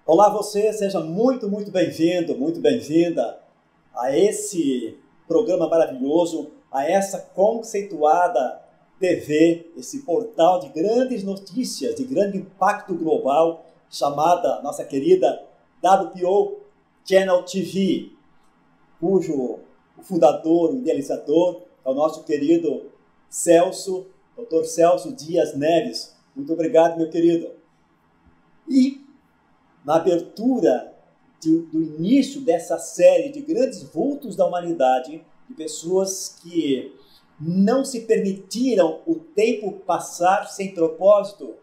Olá você, seja muito bem-vindo, muito bem-vinda a esse programa maravilhoso, a essa conceituada TV, esse portal de grandes notícias, de grande impacto global, chamada nossa querida WPO Channel TV, cujo o fundador, o idealizador é o nosso querido Celso, Dr. Celso Dias Neves. Muito obrigado, meu querido. E na abertura do início dessa série de grandes vultos da humanidade, de pessoas que não se permitiram o tempo passar sem propósito,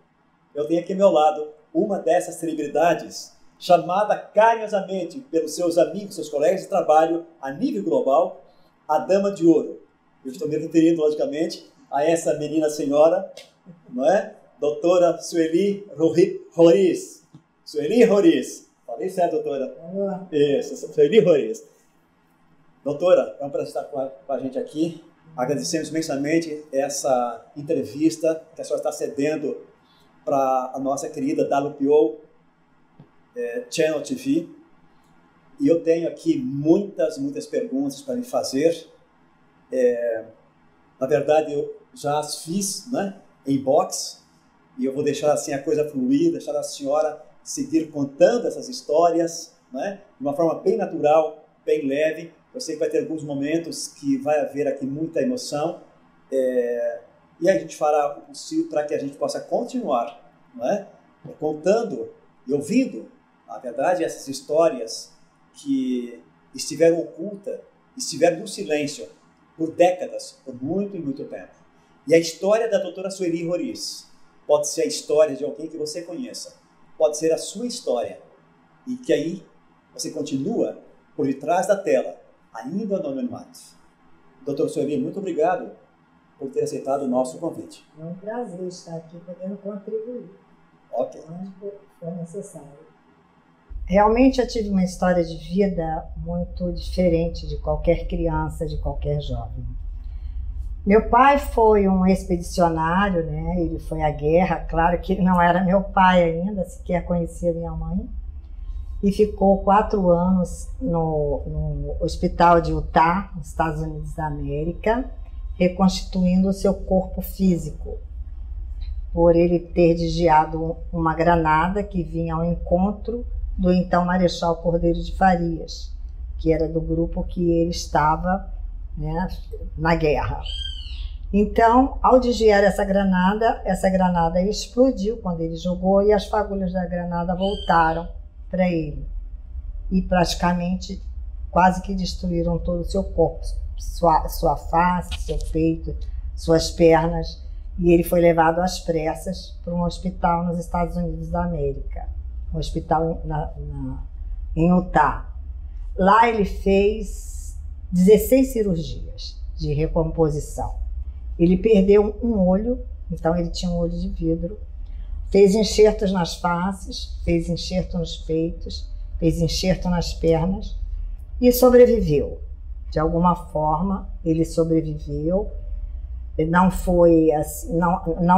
eu tenho aqui ao meu lado uma dessas celebridades, chamada carinhosamente pelos seus amigos, seus colegas de trabalho, a nível global, a Dama de Ouro. Eu estou me referindo, logicamente, a essa menina senhora, não é? Doutora Sueli Roriz. Sueli Roriz. Falei certo, doutora? Olá. Isso, Sueli Roriz. Doutora, é um prazer estar com a gente aqui. Agradecemos imensamente essa entrevista que a senhora está cedendo para a nossa querida WPO Channel TV. E eu tenho aqui muitas perguntas para lhe fazer. Na verdade, eu já as fiz, né, em box, e eu vou deixar assim a coisa fluir, deixar a senhora seguir contando essas histórias, né, de uma forma bem natural, bem leve. Eu sei que vai ter alguns momentos que vai haver aqui muita emoção, e a gente fará o possível para que a gente possa continuar, né, contando e ouvindo, na verdade, essas histórias que estiveram ocultas, estiveram no silêncio por décadas, por muito tempo. E a história da doutora Sueli Roriz pode ser a história de alguém que você conheça, pode ser a sua história, e que aí você continua por detrás da tela, ainda no anonimato. Doutora Sueli, muito obrigado por ter aceitado o nosso convite. É um prazer estar aqui podendo contribuir. Ok. Onde for necessário. Realmente eu tive uma história de vida muito diferente de qualquer criança, de qualquer jovem. Meu pai foi um expedicionário, né? Ele foi à guerra, claro que ele não era meu pai ainda, sequer conhecia minha mãe, e ficou 4 anos no hospital de Utah, nos Estados Unidos da América, reconstituindo o seu corpo físico, por ele ter desviado uma granada que vinha ao encontro do então Marechal Cordeiro de Farias, que era do grupo que ele estava, né, na guerra. Então, ao desviar essa granada explodiu quando ele jogou, e as fagulhas da granada voltaram para ele e praticamente quase que destruíram todo o seu corpo, sua face, seu peito, suas pernas, e ele foi levado às pressas para um hospital nos Estados Unidos da América, um hospital em Utah. Lá ele fez 16 cirurgias de recomposição. Ele perdeu um olho, então ele tinha um olho de vidro, fez enxertos nas faces, fez enxerto nos peitos, fez enxerto nas pernas e sobreviveu. De alguma forma, ele sobreviveu, não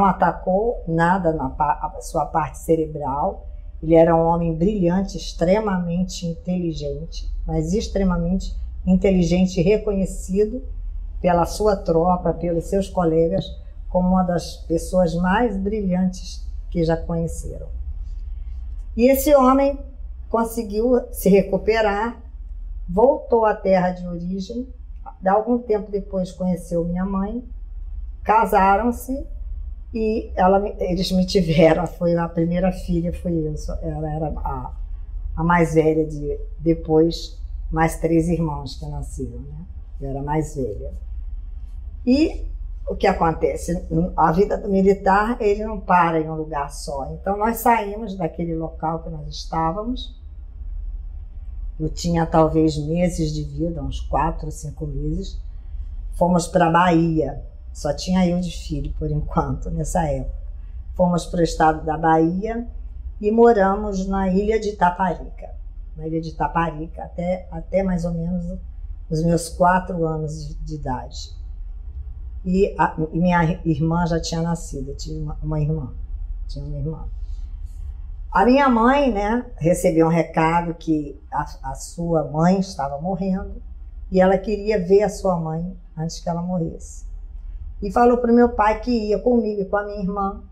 atacou nada na sua parte cerebral. Ele era um homem brilhante, extremamente inteligente, mas extremamente inteligente e reconhecido pela sua tropa, pelos seus colegas, como uma das pessoas mais brilhantes que já conheceram. E esse homem conseguiu se recuperar, voltou à terra de origem, algum tempo depois conheceu minha mãe, casaram-se, e eles me tiveram, foi a primeira filha, fui eu, ela era a mais velha, depois mais 3 irmãos que nasceram, né? Eu era a mais velha. E o que acontece? A vida do militar, ele não para em um lugar só. Então nós saímos daquele local que nós estávamos. Eu tinha talvez meses de vida, uns 4 ou 5 meses. Fomos para a Bahia. Só tinha eu de filho, por enquanto, nessa época. Fomos para o estado da Bahia e moramos na ilha de Itaparica. Na ilha de Itaparica, até mais ou menos os meus 4 anos de idade. E minha irmã já tinha nascido, eu tive uma irmã. Tinha uma irmã. A minha mãe, né, recebeu um recado que a sua mãe estava morrendo e ela queria ver a sua mãe antes que ela morresse. E falou para o meu pai que ia comigo e com a minha irmã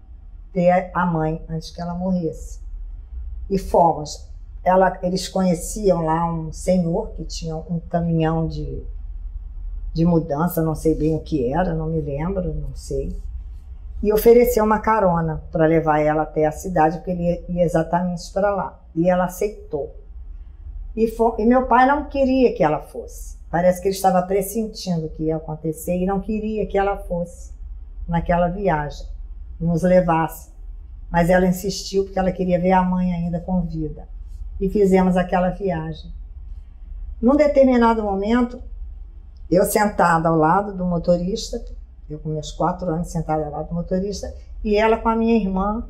ver a mãe antes que ela morresse. E fomos. Eles conheciam lá um senhor que tinha um caminhão de mudança, não sei bem o que era, não me lembro, não sei. E ofereceu uma carona para levar ela até a cidade, porque ele ia exatamente para lá. E ela aceitou. E meu pai não queria que ela fosse. Parece que ele estava pressentindo o que ia acontecer e não queria que ela fosse naquela viagem, nos levasse. Mas ela insistiu porque ela queria ver a mãe ainda com vida. E fizemos aquela viagem. Num determinado momento, eu sentada ao lado do motorista, eu com meus 4 anos sentada ao lado do motorista, e ela com a minha irmã,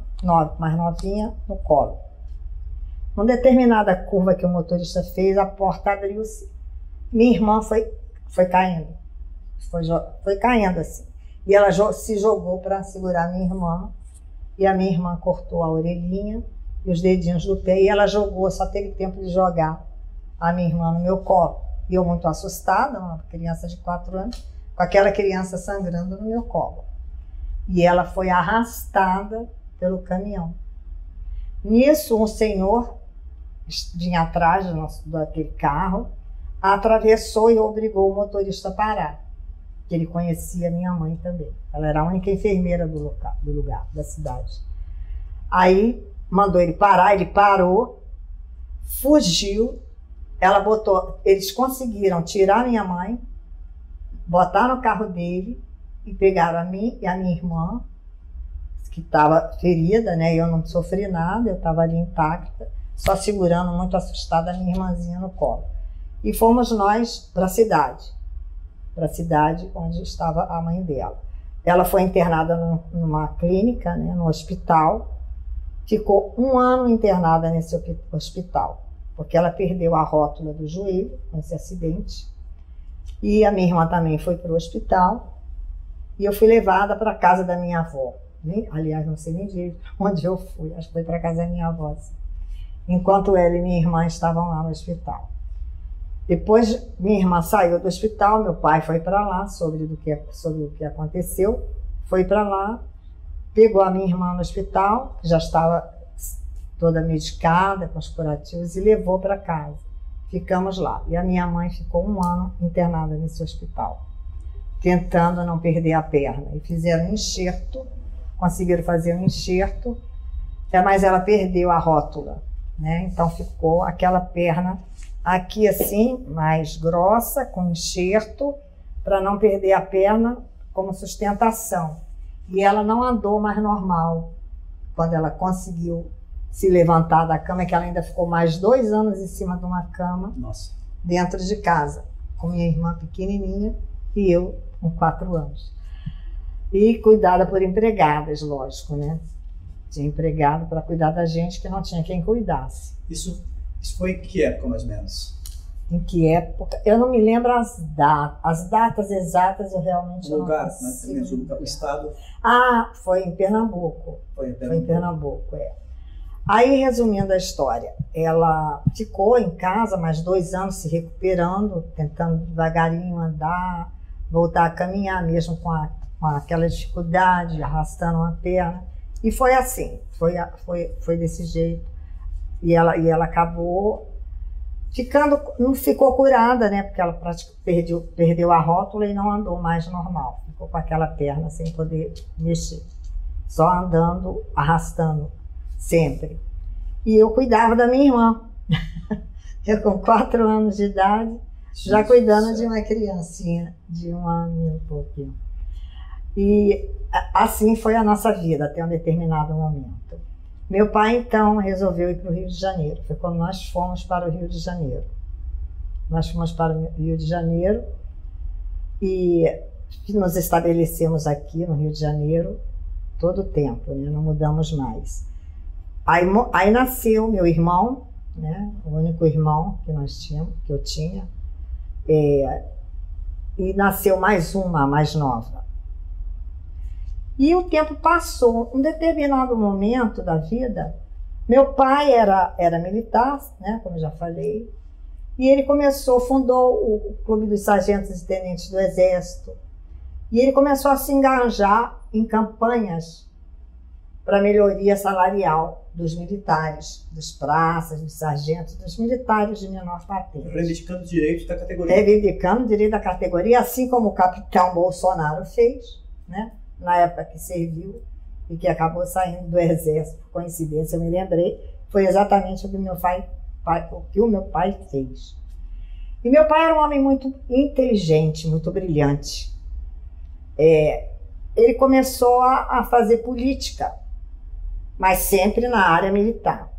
mais novinha, no colo. Numa determinada curva que o motorista fez, a porta abriu-se. Minha irmã foi caindo. Foi caindo assim. E ela se jogou para segurar minha irmã. E a minha irmã cortou a orelhinha e os dedinhos do pé. E ela jogou, só teve tempo de jogar a minha irmã no meu colo. E eu muito assustada, uma criança de 4 anos, com aquela criança sangrando no meu colo. E ela foi arrastada pelo caminhão. Nisso, um senhor vinha atrás daquele carro, atravessou e obrigou o motorista a parar, que ele conhecia minha mãe também. Ela era a única enfermeira do lugar, da cidade. Aí mandou ele parar, ele parou, fugiu, eles conseguiram tirar minha mãe, botar no carro dele e pegaram a mim e a minha irmã, que estava ferida, né? Eu não sofri nada, eu estava ali intacta, só segurando, muito assustada, a minha irmãzinha no colo. E fomos nós para a cidade onde estava a mãe dela. Ela foi internada numa clínica, né, no hospital, ficou 1 ano internada nesse hospital, porque ela perdeu a rótula do joelho com esse acidente, e a minha irmã também foi para o hospital, e eu fui levada para a casa da minha avó. Aliás, não sei nem direito onde eu fui, acho que foi para a casa da minha avó, assim, enquanto ela e minha irmã estavam lá no hospital. Depois, minha irmã saiu do hospital, meu pai foi para lá, sobre o que aconteceu, foi para lá, pegou a minha irmã no hospital, que já estava toda medicada, com os curativos, e levou para casa. Ficamos lá. E a minha mãe ficou 1 ano internada nesse hospital, tentando não perder a perna. E fizeram um enxerto, conseguiram fazer um enxerto, mas ela perdeu a rótula, né? Então ficou aquela perna aqui assim, mais grossa, com enxerto, para não perder a perna como sustentação. E ela não andou mais normal. Quando ela conseguiu se levantar da cama, que ela ainda ficou mais 2 anos em cima de uma cama, Nossa, dentro de casa, com minha irmã pequenininha e eu com 4 anos. E cuidada por empregadas, lógico, né? Tinha empregado para cuidar da gente, que não tinha quem cuidasse. Isso foi em que época, mais ou menos? Em que época? Eu não me lembro as datas exatas, eu realmente não consigo. O estado? Ah, foi em Pernambuco. Foi em Pernambuco, é. Aí, resumindo a história, ela ficou em casa mais 2 anos se recuperando, tentando devagarinho andar, voltar a caminhar, mesmo com aquela dificuldade, arrastando uma perna. E foi assim, foi desse jeito. E ela acabou ficando, não ficou curada, né? Porque ela perdeu a rótula e não andou mais normal. Ficou com aquela perna sem poder mexer. Só andando, arrastando, sempre. E eu cuidava da minha irmã. Eu com 4 anos de idade, já cuidando de uma criancinha de 1 ano e um pouquinho. E assim foi a nossa vida até um determinado momento. Meu pai, então, resolveu ir para o Rio de Janeiro. Foi quando nós fomos para o Rio de Janeiro. Nós fomos para o Rio de Janeiro e nos estabelecemos aqui no Rio de Janeiro todo o tempo, né? Não mudamos mais. Aí nasceu meu irmão, né? O único irmão que eu tinha, e nasceu mais uma, mais nova. E o tempo passou. Um determinado momento da vida, Meu pai era militar, né, como já falei, e ele fundou o Clube dos Sargentos e Tenentes do Exército, e ele começou a se engajar em campanhas para melhoria salarial dos militares, dos praças, dos sargentos, dos militares de menor patente. Reivindicando direitos da categoria. Reivindicando direito da categoria, assim como o capitão Bolsonaro fez, né, na época que serviu e que acabou saindo do Exército. Por coincidência, eu me lembrei, foi exatamente o que o meu pai fez. E meu pai era um homem muito inteligente, muito brilhante. Ele começou a fazer política, mas sempre na área militar.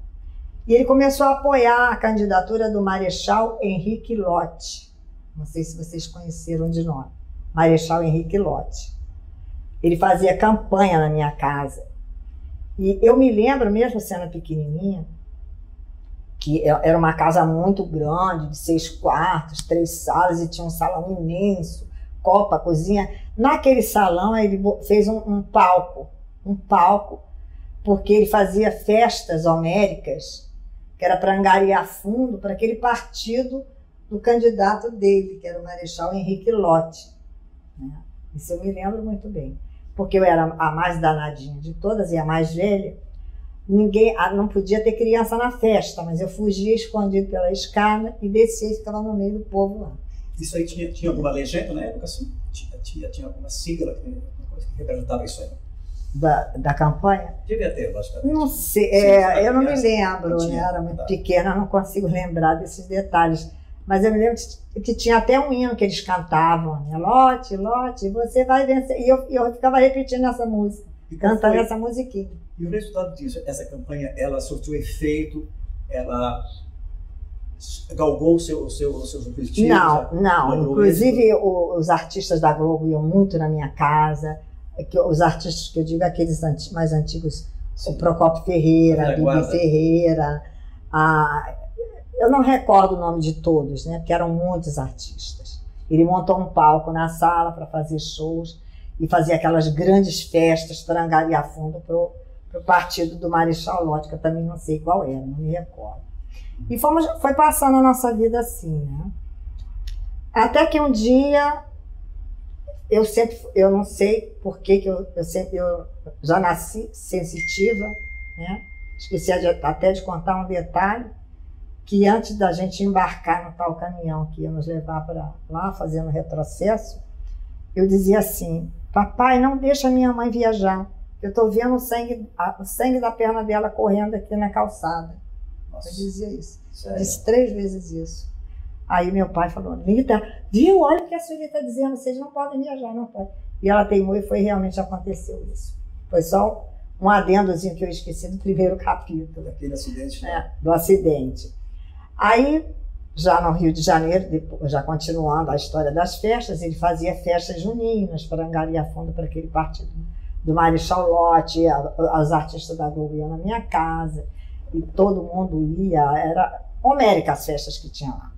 E ele começou a apoiar a candidatura do Marechal Henrique Lott. Não sei se vocês conheceram de nome. Marechal Henrique Lott. Ele fazia campanha na minha casa. E eu me lembro, mesmo sendo pequenininha, que era uma casa muito grande, de 6 quartos, 3 salas, e tinha um salão imenso, copa, cozinha. Naquele salão ele fez um palco, porque ele fazia festas homéricas, que era para angariar fundo para aquele partido do candidato dele, que era o Marechal Henrique Lott. Isso eu me lembro muito bem, porque eu era a mais danadinha de todas e a mais velha. Não podia ter criança na festa, mas eu fugia escondido pela escada e descia e ficava no meio do povo lá. Isso aí tinha alguma legenda na época? Assim? Tinha alguma sigla que representava isso aí? Da campanha? Devia ter, logicamente. Não sei, eu não me lembro, né? Era muito pequena, não consigo lembrar desses detalhes. Mas eu me lembro que tinha até um hino que eles cantavam, né? Lote, Lote, você vai vencer. E eu ficava repetindo essa música, cantando essa musiquinha. E o resultado disso, essa campanha, ela surtiu efeito, ela galgou os seus objetivos? Não. Inclusive, os artistas da Globo iam muito na minha casa. Os artistas que eu digo, aqueles mais antigos, sim, o Procópio Ferreira, Bibi Ferreira, eu não recordo o nome de todos, né, porque eram muitos artistas. Ele montou um palco na sala para fazer shows e fazia aquelas grandes festas para angariar fundo para o partido do Marechal Lott, que eu também não sei qual era, não me recordo. E foi passando a nossa vida assim, né? Até que um dia, eu não sei por que eu já nasci sensitiva, né? Esqueci até de contar um detalhe, que antes da gente embarcar no tal caminhão que ia nos levar para lá, fazendo retrocesso, eu dizia assim: papai, não deixa minha mãe viajar, eu estou vendo o sangue da perna dela correndo aqui na calçada. Nossa. Eu dizia isso. Sério? Disse 3 vezes isso. Aí meu pai falou: Lita, viu? Olha o que a senhora está dizendo, vocês não podem viajar, não podem. E ela teimou e realmente aconteceu isso. Foi só um adendozinho que eu esqueci do primeiro capítulo. Daquele acidente, né? Do acidente. Aí, já no Rio de Janeiro, já continuando a história das festas, ele fazia festas juninas para angariar fundo para aquele partido do Marechal Lott. Os artistas da Globo iam na minha casa e todo mundo ia. Era homérica as festas que tinha lá.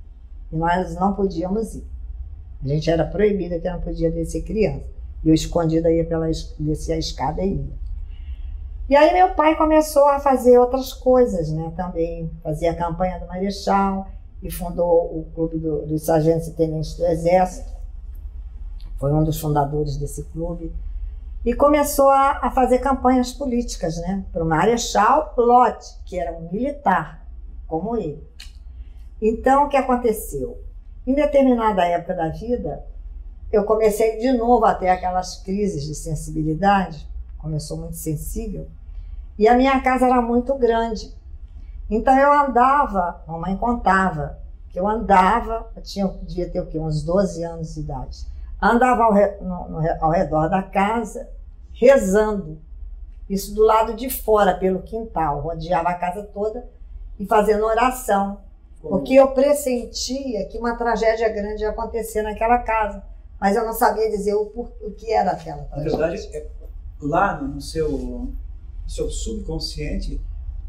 E nós não podíamos ir. A gente era proibida, que não podia descer criança. E eu escondida descia a escada e ia. E aí meu pai começou a fazer outras coisas, né? Também fazia a campanha do Marechal e fundou o Clube dos Sargentos e Tenentes do Exército. Foi um dos fundadores desse clube. E começou a fazer campanhas políticas, né? Para o Marechal Lott, que era um militar, como ele. Então, o que aconteceu? Em determinada época da vida, eu comecei de novo a ter aquelas crises de sensibilidade. Começou muito sensível, e a minha casa era muito grande. Então eu andava, mamãe contava, que eu andava, devia ter o quê? Uns 12 anos de idade. Andava ao redor da casa, rezando. Isso do lado de fora, pelo quintal, rodeava a casa toda e fazendo oração. Porque eu pressentia que uma tragédia grande ia acontecer naquela casa, mas eu não sabia dizer o que era aquela tragédia. Na verdade, lá no seu subconsciente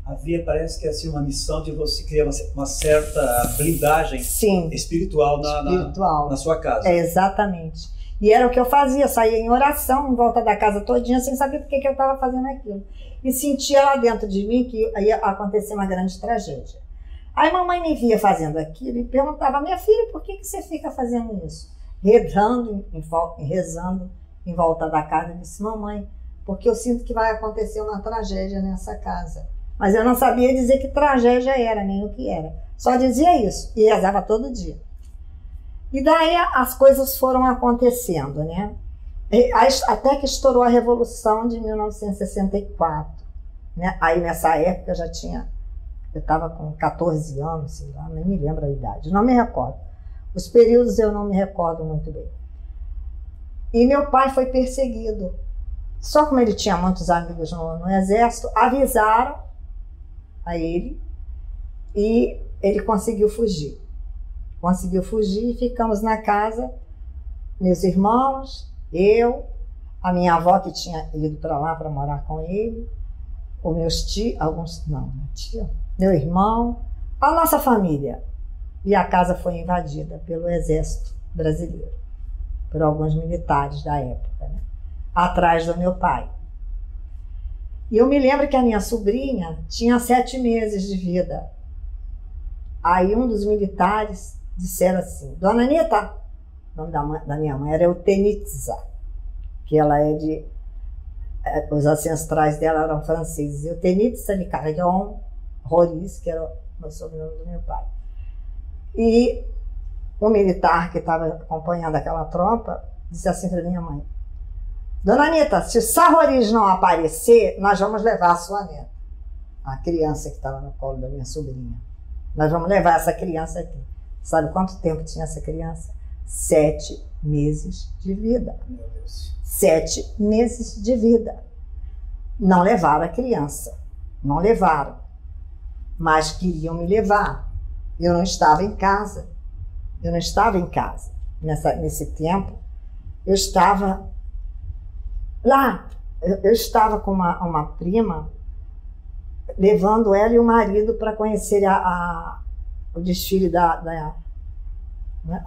havia, parece que assim, uma missão de você criar uma certa blindagem, sim, espiritual na sua casa. Exatamente. E era o que eu fazia, saía em oração, em volta da casa todinha, sem saber por que eu estava fazendo aquilo. E sentia lá dentro de mim que ia acontecer uma grande tragédia. Aí mamãe me via fazendo aquilo e perguntava, minha filha, por que você fica fazendo isso? Rezando em volta da casa. Eu disse, mamãe, porque eu sinto que vai acontecer uma tragédia nessa casa. Mas eu não sabia dizer que tragédia era, nem o que era. Só dizia isso e rezava todo dia. E daí as coisas foram acontecendo, né? Até que estourou a Revolução de 1964. Né? Aí nessa época eu estava com 14 anos, sei lá, nem me lembro a idade, não me recordo. Os períodos eu não me recordo muito bem. E meu pai foi perseguido. Só como ele tinha muitos amigos no exército, avisaram a ele e ele conseguiu fugir. Conseguiu fugir e ficamos na casa, meus irmãos, eu, a minha avó que tinha ido para lá para morar com ele, os meus tios, meu irmão, a nossa família. E a casa foi invadida pelo exército brasileiro, por alguns militares da época, né? Atrás do meu pai. E eu me lembro que a minha sobrinha tinha 7 meses de vida. Aí um dos militares disseram assim, Dona Anita, o nome da minha mãe era Eutenitza, que ela é de... os ancestrais dela eram franceses. Eutenitza de Carillon Roriz, que era o sobrenome do meu pai. E o militar que estava acompanhando aquela tropa disse assim para minha mãe, Dona Anita, se o Sarroriz não aparecer, nós vamos levar a sua neta, a criança que estava no colo da minha sobrinha. Nós vamos levar essa criança aqui. Sabe quanto tempo tinha essa criança? 7 meses de vida. Meu Deus. 7 meses de vida. Não levaram a criança. Não levaram. Mas queriam me levar. Eu não estava em casa. Eu não estava em casa. Nesse tempo, eu estava lá. Eu estava com uma prima, levando ela e o marido para conhecer o desfile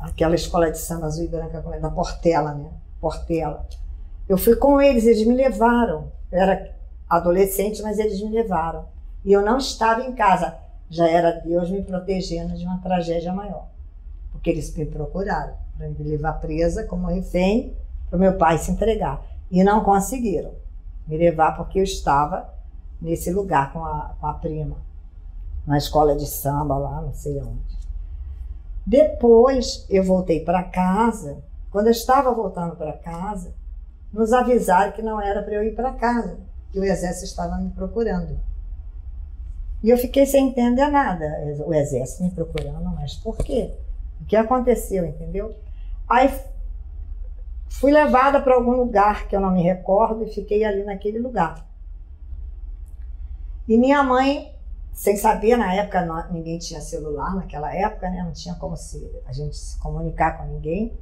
aquela escola de samba azul e branca, da Portela, né? Portela. Eu fui com eles me levaram. Eu era adolescente, mas eles me levaram. E eu não estava em casa. Já era Deus me protegendo de uma tragédia maior. Porque eles me procuraram para me levar presa como refém para o meu pai se entregar. E não conseguiram me levar porque eu estava nesse lugar com a prima, na escola de samba lá, não sei onde. Depois eu voltei para casa. Quando eu estava voltando para casa, nos avisaram que não era para eu ir para casa, que o exército estava me procurando. E eu fiquei sem entender nada. O exército me procurando, mas por quê? O que aconteceu, entendeu? Aí fui levada para algum lugar que eu não me recordo e fiquei ali naquele lugar. E minha mãe, sem saber, na época ninguém tinha celular, naquela época, né? Não tinha como a gente se comunicar com ninguém.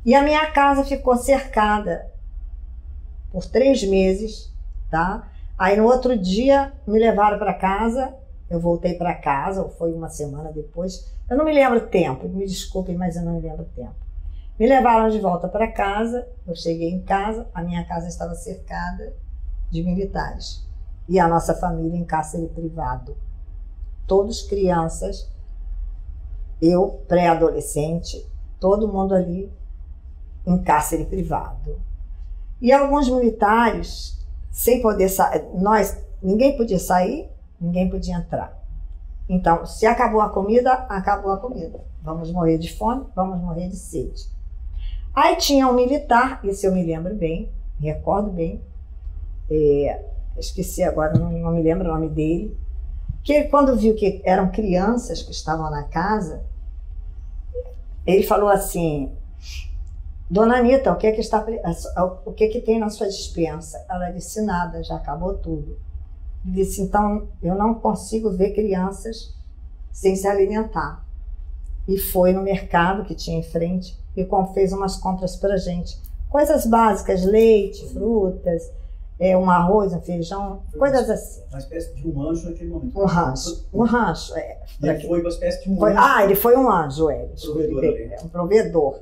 E a minha casa ficou cercada por 3 meses, tá? Aí no outro dia me levaram para casa, eu voltei para casa, ou foi uma semana depois, eu não me lembro o tempo, me desculpem, mas eu não me lembro o tempo. Me levaram de volta para casa, eu cheguei em casa, a minha casa estava cercada de militares. E a nossa família em cárcere privado. Todos crianças, eu pré-adolescente, todo mundo ali em cárcere privado. E alguns militares, sem poder sair, ninguém podia sair, ninguém podia entrar. Então, se acabou a comida, acabou a comida. Vamos morrer de fome, vamos morrer de sede. Aí tinha um militar, isso eu me lembro bem, me recordo bem, esqueci agora, não me lembro o nome dele, que ele, quando viu que eram crianças que estavam na casa, ele falou assim, Dona Anita, o que tem na sua despensa? Ela disse, nada, já acabou tudo. Ele disse, então, eu não consigo ver crianças sem se alimentar. E foi no mercado que tinha em frente e fez umas compras pra gente. Coisas básicas, leite, frutas, um arroz, um feijão, coisas assim. Uma espécie de um anjo naquele momento. Um rancho. Ele foi uma espécie de um anjo. Ele foi um anjo, provedor. Um provedor.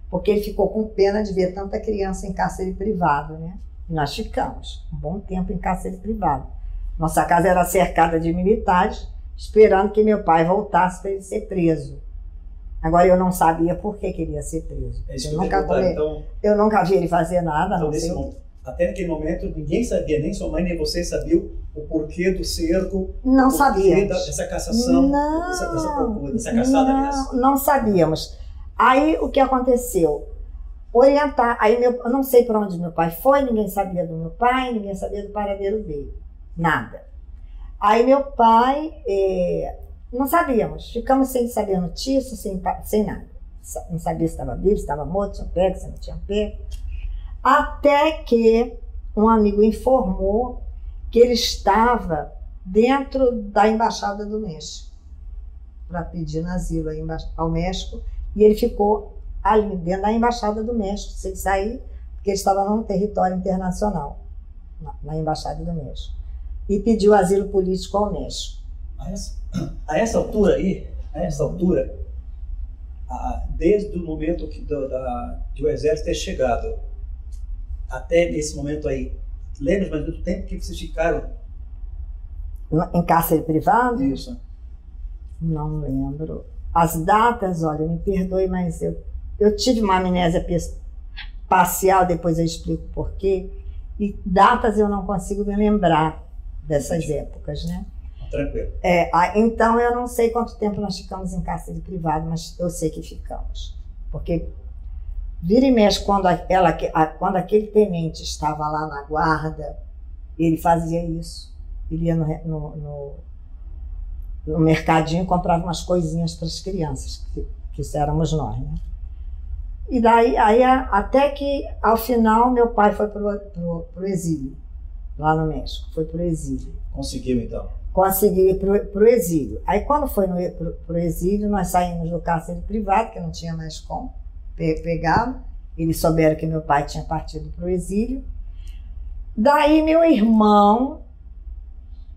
porque ele ficou com pena de ver tanta criança em cárcere privado, né? E nós ficamos um bom tempo em cárcere privado. Nossa casa era cercada de militares, esperando que meu pai voltasse para ele ser preso. Agora, eu não sabia por que queria ser preso. Eu nunca vi ele fazer nada. Então, até naquele momento, ninguém sabia, nem sua mãe nem você sabiam o porquê do cerco, não sabíamos. Dessa cassação, dessa procura, dessa caçada, aliás. Não sabíamos. Aí, o que aconteceu? Eu não sei para onde meu pai foi, ninguém sabia do meu pai, ninguém sabia do paradeiro dele. Nada. Aí, meu pai... não sabíamos, ficamos sem saber notícia, sem nada. Não sabia se estava vivo, se estava morto, se tinha pego, se não tinha pego. Até que um amigo informou que ele estava dentro da Embaixada do México, para pedir asilo ao México, e ele ficou ali dentro da Embaixada do México, sem sair, porque ele estava num território internacional, na Embaixada do México, e pediu asilo político ao México. A essa altura, desde o momento que o exército ter chegado até esse momento aí, lembra mais do tempo que vocês ficaram? Em cárcere privado? Isso. Não lembro. As datas, olha, me perdoe, mas eu tive uma amnésia parcial, depois eu explico por quê, e datas eu não consigo me lembrar dessas épocas, né? Tranquilo. Então eu não sei quanto tempo nós ficamos em cárcere privado, mas eu sei que ficamos. Porque vira e mexe, quando aquele tenente estava lá na guarda, ele fazia isso. Ele ia no mercadinho e comprava umas coisinhas para as crianças, que isso éramos nós, né? E daí, até que, ao final, meu pai foi pro exílio, lá no México, foi pro exílio. Conseguiu, então? Consegui ir pro exílio. Aí, quando foi pro exílio, nós saímos do cárcere privado, que não tinha mais como pegá-lo. Eles souberam que meu pai tinha partido pro exílio. Daí, meu irmão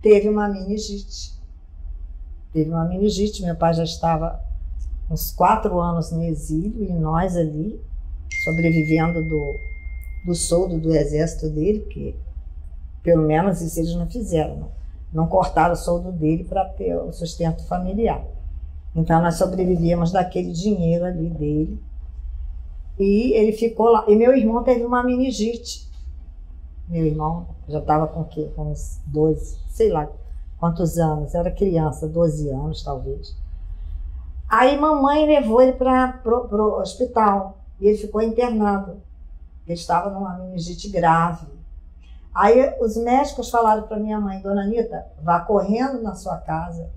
teve uma meningite. Meu pai já estava uns 4 anos no exílio e nós ali, sobrevivendo do soldo do exército dele, que pelo menos isso eles não fizeram, não cortaram o soldo dele para ter o sustento familiar. Então nós sobrevivíamos daquele dinheiro ali dele. E ele ficou lá. E meu irmão teve uma meningite. Meu irmão já estava com o quê? Com uns 12, sei lá quantos anos. Era criança, 12 anos talvez. Aí mamãe levou ele para o hospital. E ele ficou internado. Ele estava numa meningite grave. Aí os médicos falaram para minha mãe: Dona Anita, vá correndo na sua casa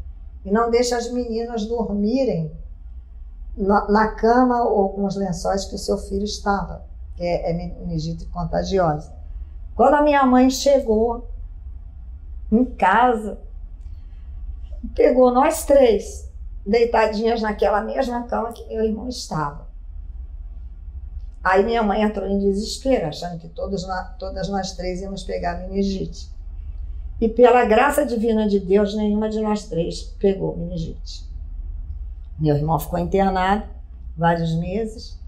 e não deixe as meninas dormirem na cama ou com os lençóis que o seu filho estava, que é meningite contagiosa. Quando a minha mãe chegou em casa, pegou nós 3 deitadinhas naquela mesma cama que meu irmão estava. Aí minha mãe entrou em desespero, achando que todas nós 3 íamos pegar meningite. E pela graça divina de Deus, nenhuma de nós 3 pegou meningite. Meu irmão ficou internado vários meses,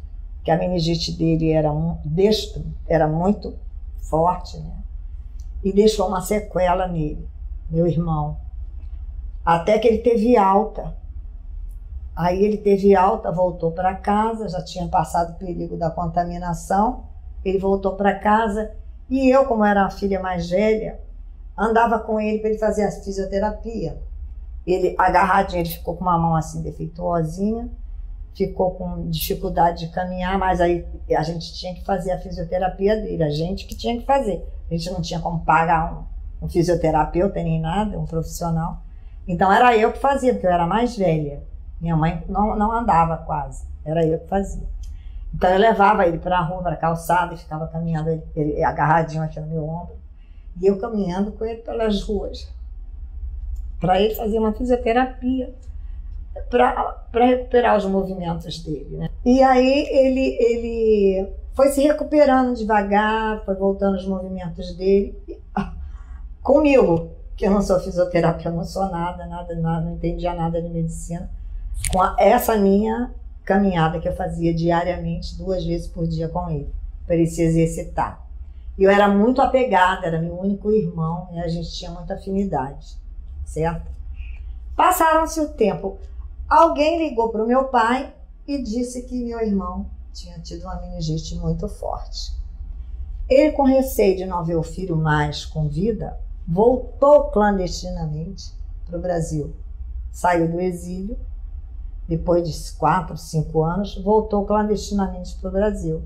que a meningite dele era muito forte, né? E deixou uma sequela nele, meu irmão. Até que ele teve alta. Aí ele teve alta, voltou para casa, já tinha passado o perigo da contaminação, ele voltou para casa e eu, como era a filha mais velha, andava com ele para ele fazer a fisioterapia. Ele agarradinho, ele ficou com uma mão assim defeituosinha, ficou com dificuldade de caminhar, mas aí a gente tinha que fazer a fisioterapia dele, a gente que tinha que fazer. A gente não tinha como pagar um fisioterapeuta nem nada, um profissional. Então era eu que fazia, porque eu era mais velha. Minha mãe não andava quase, era eu que fazia. Então eu levava ele para a rua, para a calçada, e ficava caminhando, ele agarradinho aqui no meu ombro, e eu caminhando com ele pelas ruas, para ele fazer uma fisioterapia, para recuperar os movimentos dele, né? E aí ele foi se recuperando devagar, foi voltando os movimentos dele, comigo, que eu não sou fisioterapeuta, não sou nada, não entendia nada de medicina. Com essa minha caminhada que eu fazia diariamente, 2 vezes por dia com ele, para ele se exercitar. Eu era muito apegada, era meu único irmão e a gente tinha muita afinidade, certo? Passaram-se o tempo. Alguém ligou para o meu pai e disse que meu irmão tinha tido uma meningite muito forte. Ele, com receio de não ver o filho mais com vida, voltou clandestinamente para o Brasil. Saiu do exílio, depois de 4, 5 anos, voltou clandestinamente para o Brasil,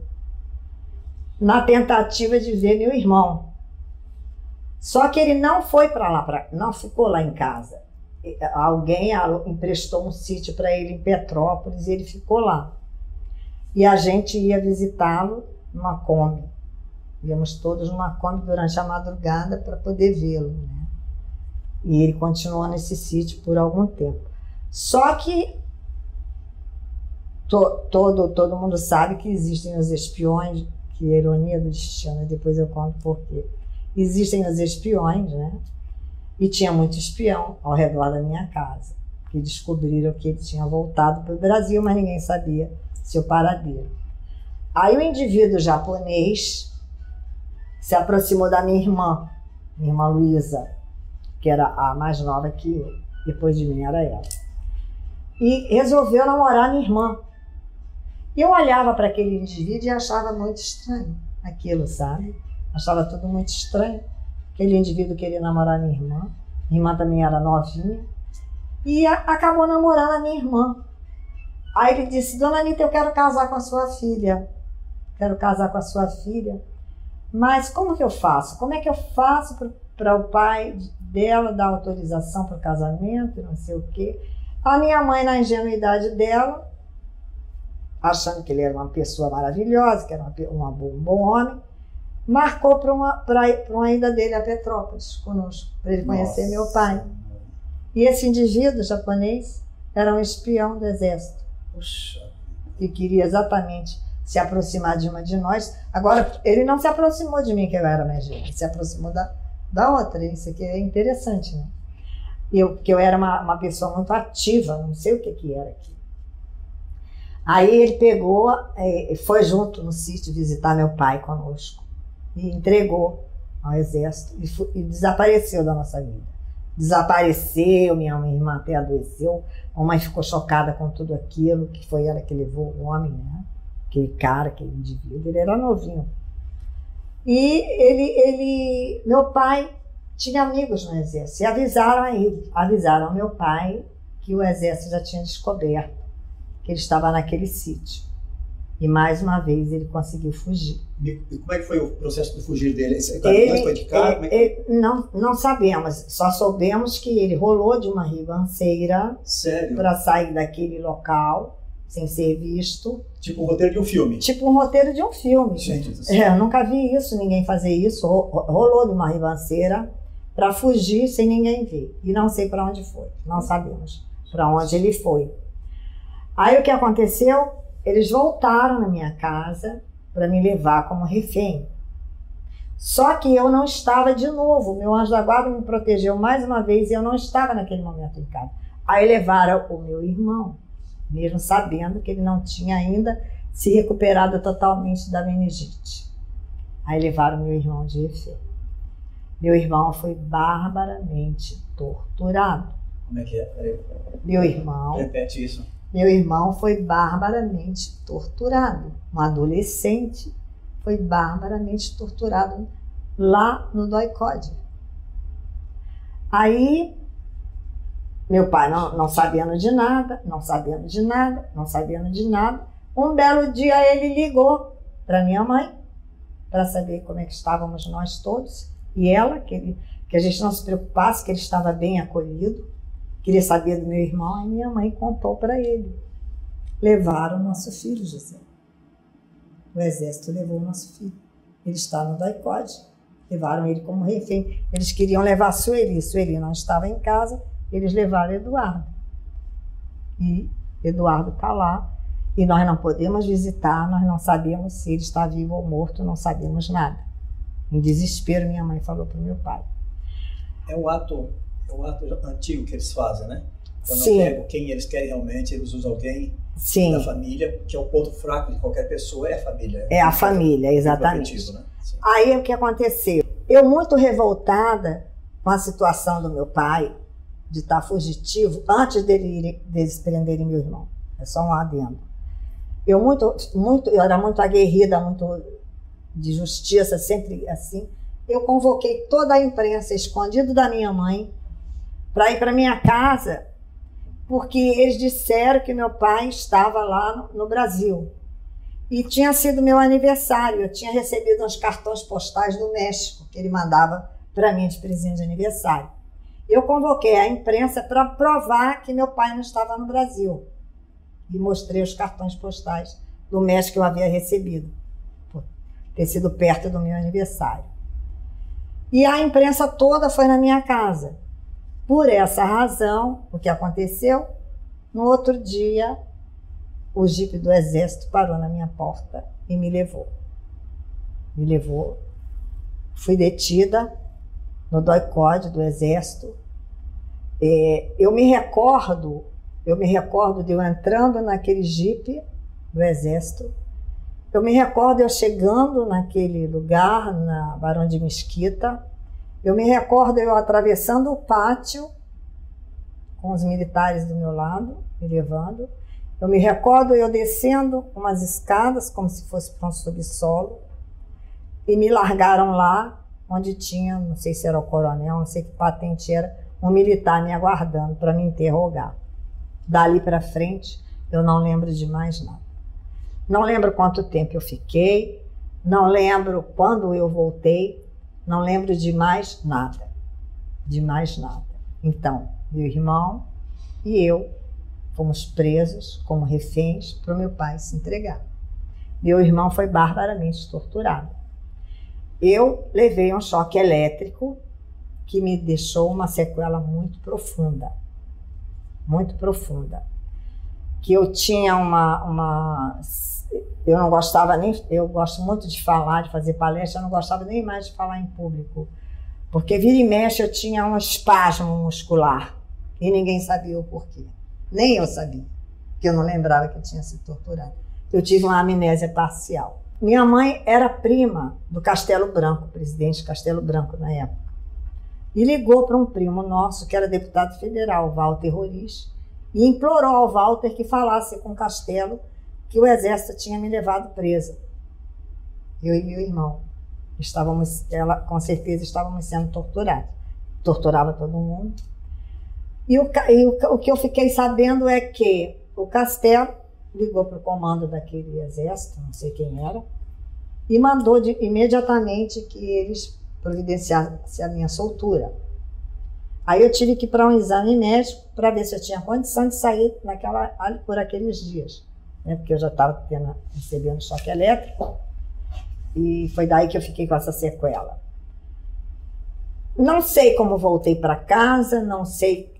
na tentativa de ver meu irmão. Só que ele não foi para lá, não ficou lá em casa. Alguém emprestou um sítio para ele em Petrópolis e ele ficou lá. E a gente ia visitá-lo numa Kombi. Íamos todos numa Kombi durante a madrugada para poder vê-lo, né? E ele continuou nesse sítio por algum tempo. Só que todo mundo sabe que existem os espiões, que ironia do destino, depois eu conto por quê. Existem os espiões, né? E tinha muito espião ao redor da minha casa, que descobriram que ele tinha voltado para o Brasil, mas ninguém sabia seu paradeiro. Aí o indivíduo japonês se aproximou da minha irmã Luísa, que era a mais nova que eu, depois de mim era ela, e resolveu namorar minha irmã. Eu olhava para aquele indivíduo e achava muito estranho aquilo, sabe? Achava tudo muito estranho. Aquele indivíduo queria namorar minha irmã também era novinha, e acabou namorando a minha irmã. Aí ele disse: Dona Anita, eu quero casar com a sua filha, mas como que eu faço? Como é que eu faço para o pai dela dar autorização para o casamento, não sei o quê? A minha mãe, na ingenuidade dela, achando que ele era uma pessoa maravilhosa, que era um bom homem, marcou para uma ida dele a Petrópolis conosco, para ele conhecer meu pai. E esse indivíduo japonês era um espião do exército. Puxa. E queria exatamente se aproximar de uma de nós. Agora, ele não se aproximou de mim, que eu era mais velha, ele se aproximou da outra. Isso aqui é interessante, né? Que eu era uma pessoa muito ativa, não sei o que era aqui. Aí ele pegou, foi junto no sítio visitar meu pai conosco e entregou ao exército e desapareceu da nossa vida. Desapareceu, minha irmã até adoeceu, a mãe ficou chocada com tudo aquilo, que foi ela que levou o homem, né? Aquele cara, aquele indivíduo, ele era novinho. E meu pai tinha amigos no exército e avisaram ao meu pai que o exército já tinha descoberto que ele estava naquele sítio. E mais uma vez ele conseguiu fugir. E como é que foi o processo de fugir dele? Ele foi de carro? Não sabemos, só soubemos que ele rolou de uma ribanceira para sair daquele local sem ser visto. Tipo um roteiro de um filme? Tipo um roteiro de um filme. Gente, eu nunca vi isso, ninguém fazer isso. Rolou de uma ribanceira para fugir sem ninguém ver. E não sei para onde foi, não sabemos para onde ele foi. Aí o que aconteceu? Eles voltaram na minha casa para me levar como refém. Só que eu não estava de novo. Meu anjo da guarda me protegeu mais uma vez e eu não estava naquele momento em casa. Aí levaram o meu irmão, mesmo sabendo que ele não tinha ainda se recuperado totalmente da meningite. Aí levaram meu irmão de refém. Meu irmão foi barbaramente torturado. Como é que é? Meu irmão... Repete isso. Meu irmão foi barbaramente torturado. Um adolescente foi barbaramente torturado lá no DOI-CODE. Aí, meu pai não sabendo de nada, um belo dia ele ligou para minha mãe para saber como é que estávamos nós todos. E ela, que a gente não se preocupasse, que ele estava bem acolhido. Queria saber do meu irmão, aí minha mãe contou para ele. Levaram o nosso filho, José. O exército levou o nosso filho. Ele está no DOI-CODE. Levaram ele como refém. Eles queriam levar Sueli. Sueli não estava em casa, eles levaram Eduardo. E Eduardo está lá. E nós não podemos visitar, nós não sabemos se ele está vivo ou morto, não sabemos nada. Em desespero, minha mãe falou para o meu pai. É um ato antigo que eles fazem, né? Quando Sim. não pegam quem eles querem realmente, eles usam alguém Sim. Da família, que é o ponto fraco de qualquer pessoa, é a família. É a família, exatamente. Né? Aí o que aconteceu? Eu muito revoltada com a situação do meu pai, de estar fugitivo, antes deles prenderem meu irmão. É só um adendo. Eu era muito aguerrida, muito de justiça, sempre assim. Eu convoquei toda a imprensa, escondido da minha mãe, para ir para minha casa, porque eles disseram que meu pai estava lá no Brasil. E tinha sido meu aniversário, eu tinha recebido uns cartões postais do México, que ele mandava para mim de presente de aniversário. Eu convoquei a imprensa para provar que meu pai não estava no Brasil. E mostrei os cartões postais do México que eu havia recebido, por ter sido perto do meu aniversário. E a imprensa toda foi na minha casa. Por essa razão, o que aconteceu? No outro dia, o jipe do Exército parou na minha porta e me levou. Me levou. Fui detida no DOI-CODE do Exército. Eu me recordo de eu entrando naquele jipe do Exército. Eu me recordo eu chegando naquele lugar, na Barão de Mesquita. Eu me recordo eu atravessando o pátio, com os militares do meu lado, me levando. Eu me recordo eu descendo umas escadas, como se fosse para um subsolo, e me largaram lá, onde tinha, não sei se era o coronel, não sei que patente era, um militar me aguardando para me interrogar. Dali para frente, eu não lembro de mais nada. Não lembro quanto tempo eu fiquei, não lembro quando eu voltei, não lembro de mais nada. De mais nada. Então, meu irmão e eu fomos presos como reféns para o meu pai se entregar. Meu irmão foi barbaramente torturado. Eu levei um choque elétrico que me deixou uma sequela muito profunda. Muito profunda. Que eu tinha eu não gostava nem... Eu gosto muito de falar, de fazer palestra, eu não gostava nem mais de falar em público. Porque vira e mexe eu tinha um espasmo muscular. E ninguém sabia o porquê. Nem eu sabia, que eu não lembrava que eu tinha sido torturada. Eu tive uma amnésia parcial. Minha mãe era prima do Castelo Branco, presidente Castelo Branco na época. E ligou para um primo nosso, que era deputado federal, Walter Roriz, e implorou ao Walter que falasse com o Castelo que o Exército tinha me levado presa. Eu e meu irmão. Com certeza estávamos sendo torturados. Torturava todo mundo. E o que eu fiquei sabendo é que o Castelo ligou para o comando daquele exército, não sei quem era, e mandou imediatamente que eles providenciassem a minha soltura. Aí eu tive que ir para um exame médico para ver se eu tinha condição de sair por aqueles dias, né? Porque eu já estava recebendo choque elétrico, e foi daí que eu fiquei com essa sequela. Não sei como voltei para casa, não sei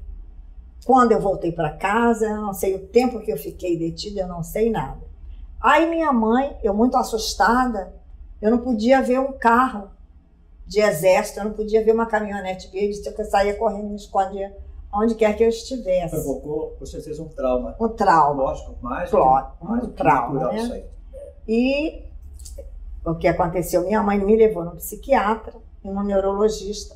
quando eu voltei para casa, eu não sei o tempo que eu fiquei detida, eu não sei nada. Aí minha mãe, eu muito assustada, eu não podia ver um carro de exército, eu não podia ver uma caminhonete verde, eu saía correndo, me escondia onde quer que eu estivesse. Provocou, com certeza, um trauma. Um trauma. Lógico, mais um trauma, né? Isso aí. E o que aconteceu? Minha mãe me levou num psiquiatra e num neurologista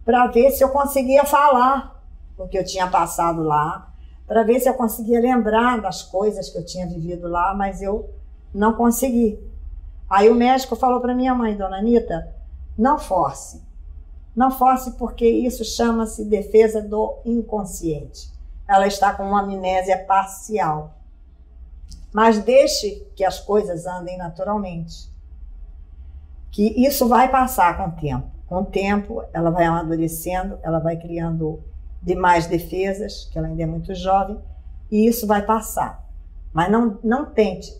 para ver se eu conseguia falar o que eu tinha passado lá, para ver se eu conseguia lembrar das coisas que eu tinha vivido lá, mas eu não consegui. Aí o médico falou para minha mãe, dona Anita, não force. Não force porque isso chama-se defesa do inconsciente. Ela está com uma amnésia parcial. Mas deixe que as coisas andem naturalmente. Que isso vai passar com o tempo. Com o tempo, ela vai amadurecendo, ela vai criando demais defesas, que ela ainda é muito jovem, e isso vai passar. Mas não tente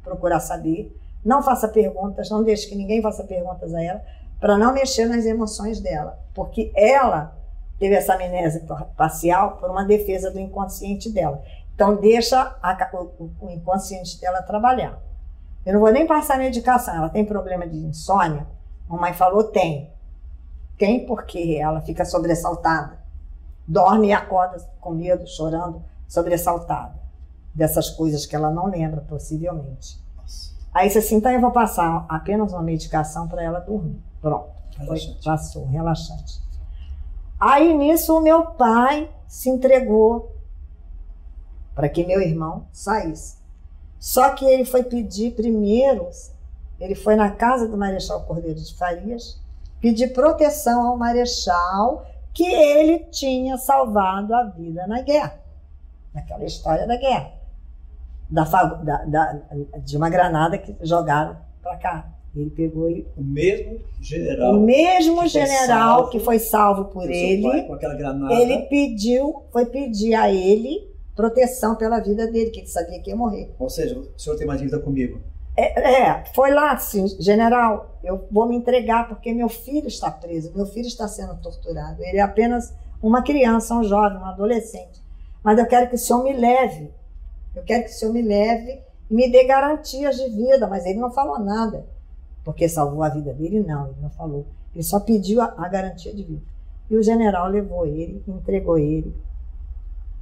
procurar saber, não faça perguntas, não deixe que ninguém faça perguntas a ela, para não mexer nas emoções dela, porque ela teve essa amnésia parcial por uma defesa do inconsciente dela. Então deixa o inconsciente dela trabalhar. Eu não vou nem passar medicação, ela tem problema de insônia? Mamãe falou, tem. Tem porque ela fica sobressaltada. Dorme e acorda com medo, chorando, sobressaltada. dessas coisas que ela não lembra, possivelmente. Aí disse assim, então eu vou passar apenas uma medicação para ela dormir. Pronto, passou, relaxante. Aí nisso o meu pai se entregou para que meu irmão saísse. Só que ele foi pedir primeiro, ele foi na casa do Marechal Cordeiro de Farias, pedir proteção ao Marechal, que ele tinha salvado a vida na guerra, naquela história da guerra, de uma granada que jogaram para cá. Ele pegou o mesmo general. O mesmo general que foi salvo por ele. Pai, com aquela granada. Ele foi pedir a ele proteção pela vida dele, que ele sabia que ia morrer. Ou seja, o senhor tem uma dívida comigo? Foi lá assim, general, eu vou me entregar porque meu filho está preso, meu filho está sendo torturado. Ele é apenas uma criança, um jovem, um adolescente. Mas eu quero que o senhor me leve. Eu quero que o senhor me leve e me dê garantias de vida. Mas ele não falou nada, porque salvou a vida dele, não, ele não falou. Ele só pediu a garantia de vida. E o general levou ele, entregou ele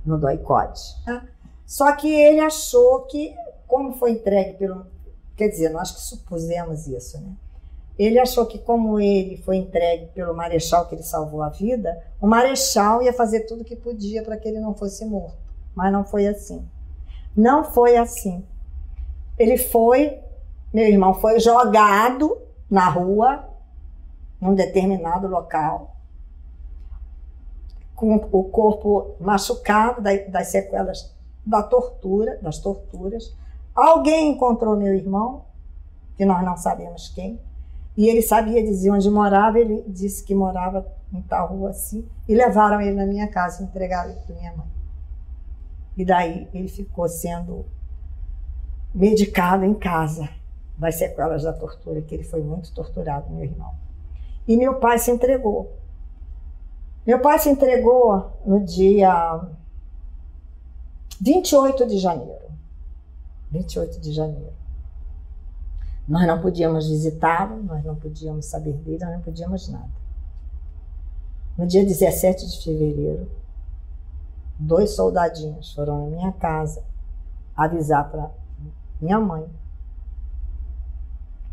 no DOI-CODE. Tá? Só que ele achou que, como foi entregue pelo... Quer dizer, nós que supusemos isso, né? Ele achou que, como ele foi entregue pelo Marechal, que ele salvou a vida, o Marechal ia fazer tudo o que podia para que ele não fosse morto. Mas não foi assim. Não foi assim. Meu irmão foi jogado na rua, num determinado local, com o corpo machucado das sequelas das torturas. Alguém encontrou meu irmão, que nós não sabemos quem, e ele sabia dizer onde morava, ele disse que morava em tal rua assim, e levaram ele na minha casa e entregaram ele para minha mãe. E daí ele ficou sendo medicado em casa das sequelas da tortura, que ele foi muito torturado, meu irmão. E meu pai se entregou. Meu pai se entregou no dia 28 de janeiro. 28 de janeiro. Nós não podíamos visitá-lo, nós não podíamos saber dele, nós não podíamos nada. No dia 17 de fevereiro, 2 soldadinhos foram na minha casa avisar para minha mãe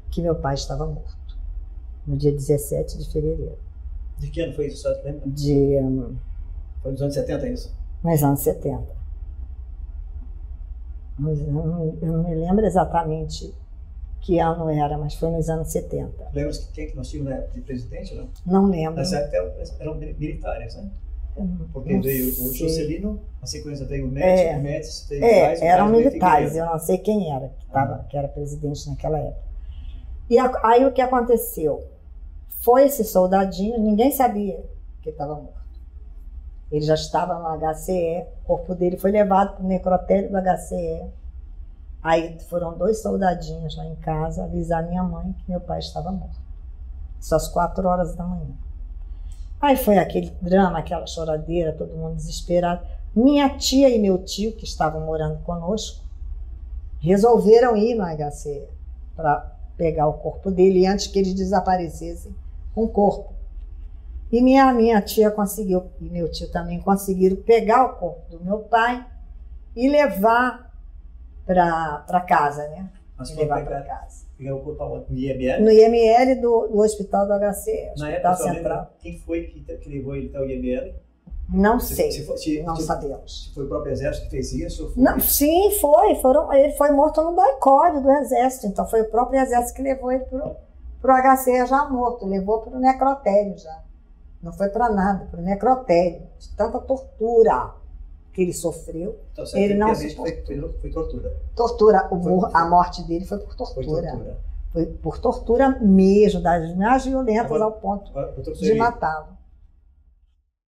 que meu pai estava morto. No dia 17 de fevereiro. De que ano foi isso? Você lembra? Foi nos anos 70, é isso? Nos anos 70. Eu não me lembro exatamente que ano era, mas foi nos anos 70. Lembra-se quem que nós tínhamos na época de presidente? Não lembro. Nessa época eram militares, né? Porque veio o Juscelino, na sequência veio o Médici, veio mais, eram militares, eu não sei quem era, que era presidente naquela época. E aí o que aconteceu? Foi esse soldadinho, ninguém sabia que estava morto. Ele já estava no HCE, o corpo dele foi levado para o necrotério do HCE. Aí foram 2 soldadinhos lá em casa avisar minha mãe que meu pai estava morto. Isso às 4 horas da manhã. Aí foi aquele drama, aquela choradeira, todo mundo desesperado. Minha tia e meu tio, que estavam morando conosco, resolveram ir no HCE para pegar o corpo dele antes que eles desaparecessem com o corpo. E minha tia conseguiu, e meu tio também conseguiram pegar o corpo do meu pai e levar para casa, né? Mas levar para casa. Pegar o corpo no IML? No IML do hospital do HCE, na Hospital época, Central. Quem foi que levou ele até o IML? Não sei, não sabemos. Se foi o próprio exército que fez isso? Não, sim, ele foi morto no DOI-CODE do exército, então foi o próprio exército que levou ele para o HCE já morto, levou para o necrotério já. Não foi para nada, para o necrotério, de tanta tortura que ele sofreu. Então, ele não suportou. Foi tortura. A morte dele foi por tortura. Foi por tortura mesmo, das mais violentas ao ponto de matá-lo.